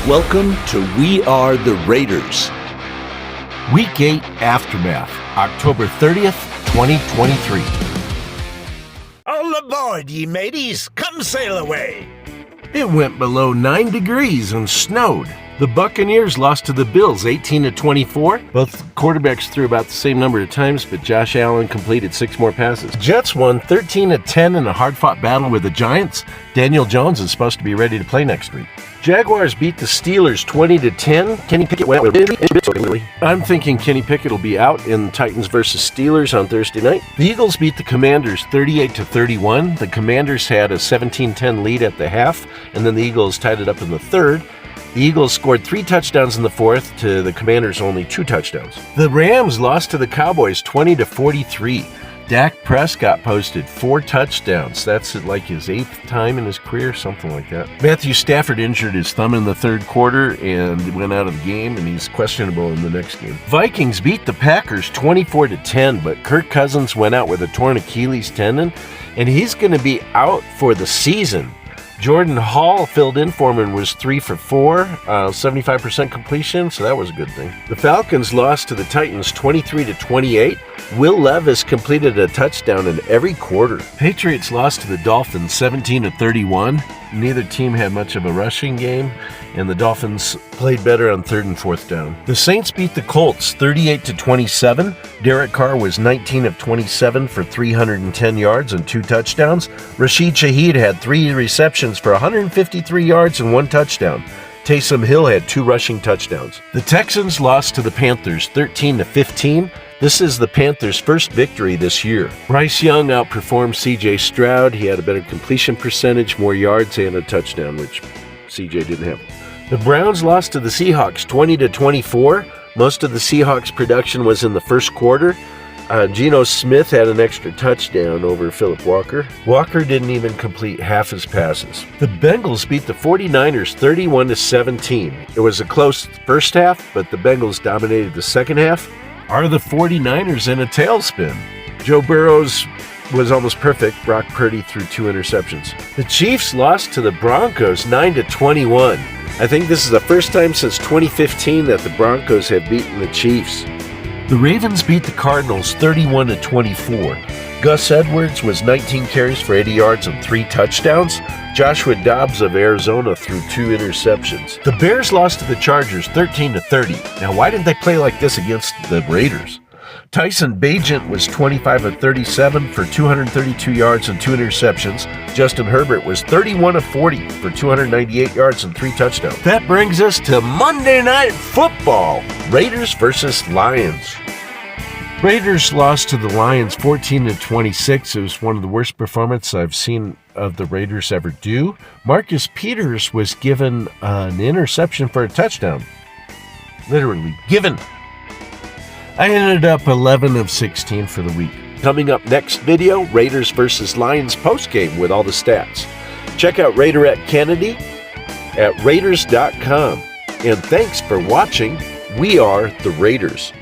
Welcome to We Are the Raiders. Week 8 Aftermath, October 30th, 2023. All aboard, ye mateys! Come sail away! It went below 9 degrees and snowed. The Buccaneers lost to the Bills 18-24. Both quarterbacks threw about the same number of times, but Josh Allen completed 6 more passes. Jets won 13-10 in a hard-fought battle with the Giants. Daniel Jones is supposed to be ready to play next week. Jaguars beat the Steelers 20-10. Kenny Pickett went out with I'm thinking Kenny Pickett will be out in Titans versus Steelers on Thursday night. The Eagles beat the Commanders 38-31. The Commanders had a 17-10 lead at the half, and then the Eagles tied it up in the third. The Eagles scored 3 touchdowns in the fourth to the Commanders' only 2 touchdowns. The Rams lost to the Cowboys 20-43. Dak Prescott posted 4 touchdowns. That's like his 8th time in his career, something like that. Matthew Stafford injured his thumb in the third quarter and went out of the game, and he's questionable in the next game. Vikings beat the Packers 24-10, but Kirk Cousins went out with a torn Achilles tendon, and he's going to be out for the season. Jordan Hall filled in for him and was 3 for 4, 75% completion, so that was a good thing. The Falcons lost to the Titans 23-28. Will Levis completed a touchdown in every quarter. Patriots lost to the Dolphins 17-31. Neither team had much of a rushing game, and the Dolphins played better on 3rd and 4th down. The Saints beat the Colts 38-27. Derek Carr was 19 of 27 for 310 yards and 2 touchdowns. Rashid Shaheed had 3 receptions for 153 yards and 1 touchdown. Taysom Hill had 2 rushing touchdowns. The Texans lost to the Panthers 13-15. This is the Panthers' first victory this year. Bryce Young outperformed C.J. Stroud. He had a better completion percentage, more yards, and a touchdown, which C.J. didn't have. The Browns lost to the Seahawks 20-24. Most of the Seahawks' production was in the first quarter. Geno Smith had an extra touchdown over Phillip Walker. Walker didn't even complete half his passes. The Bengals beat the 49ers 31-17. It was a close first half, but the Bengals dominated the second half. Are the 49ers in a tailspin? Joe Burrows was almost perfect. Brock Purdy threw 2 interceptions. The Chiefs lost to the Broncos 9-21. I think this is the first time since 2015 that the Broncos have beaten the Chiefs. The Ravens beat the Cardinals 31-24. Gus Edwards was 19 carries for 80 yards and 3 touchdowns. Joshua Dobbs of Arizona threw 2 interceptions. The Bears lost to the Chargers 13-30. Now, why didn't they play like this against the Raiders? Tyson Bagent was 25 of 37 for 232 yards and 2 interceptions. Justin Herbert was 31 of 40 for 298 yards and 3 touchdowns. That brings us to Monday Night Football. Raiders versus Lions. Raiders lost to the Lions 14-26. It was one of the worst performances I've seen of the Raiders ever do. Marcus Peters was given an interception for a touchdown. Literally given. I ended up 11 of 16 for the week. Coming up next video, Raiders versus Lions postgame with all the stats. Check out Raiderette Kennedy at Raiders.com. And thanks for watching. We are the Raiders.